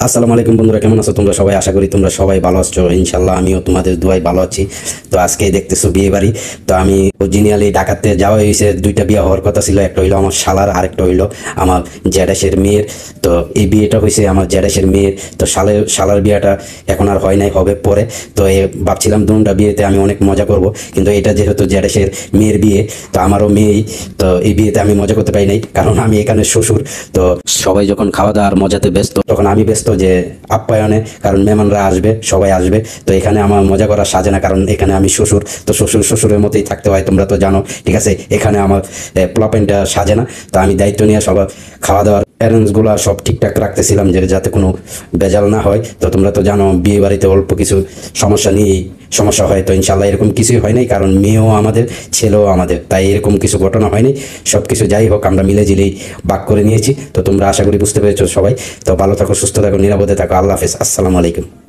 আসসালামু আলাইকুম বন্ধুরা, কেমন আছো তোমরা সবাই? আশা করি তোমরা সবাই ভালো আছো। ইনশাল্লাহ আমিও তোমাদের দুয়ায় ভালো আছি। তো আজকে দেখতেছো বিয়ে বাড়ি। তো আমি অরিজিনালি ঢাকাতে যাওয়া হয়েছে, দুইটা বিয়ে হওয়ার কথা ছিল। একটা হইলো আমার শালার, আরেকটা হইলো আমার জ্যাঠাশের মেয়ের। তো এই বিয়েটা হয়েছে আমার জ্যাঠাশের মেয়ের। তো শালার বিয়েটা এখন আর হয় নাই, হবে পরে। তো ভাবছিলাম দুটা বিয়েতে আমি অনেক মজা করব, কিন্তু এটা যেহেতু জ্যাঠাশের মেয়ের বিয়ে, তো আমারও মেয়েই। তো এই বিয়েতে আমি মজা করতে পারি নাই, কারণ আমি এখানে শ্বশুর। তো সবাই যখন খাওয়া দাওয়ার মজাতে ব্যস্ত, তখন আমি ব্যস্ত যে আপ্যায়নে, কারণ মেহমানরা আসবে, সবাই আসবে। তো এখানে আমার মজা করা সাজে না, কারণ এখানে আমি শ্বশুর। তো শ্বশুরের মতোই থাকতে হয়, তোমরা তো জানো। ঠিক আছে, এখানে আমার প্লাপেনটা সাজে না। তো আমি দায়িত্ব নিয়ে সবার খাওয়া দাওয়ার অ্যারেঞ্জগুলো সব ঠিকঠাক রাখতেছিলাম, যে যাতে কোনো ভেজাল না হয়। তো তোমরা তো জানো বিয়ে বাড়িতে অল্প কিছু সমস্যা নিয়েই সমস্যা হয়। তো ইনশাল্লাহ এরকম কিছুই হয় নাই, কারণ মেয়েও আমাদের, ছেলেও আমাদের, তাই এরকম কিছু ঘটনা হয়নি। সব কিছু যাই হোক আমরা মিলেঝিলেই ভাগ করে নিয়েছি। তো তোমরা আশা করি বুঝতে পেরেছো সবাই। তো ভালো থাকো, সুস্থ থাকো, নিরাপদে থাকো। আল্লাহ হাফেজ, আসসালামু আলাইকুম।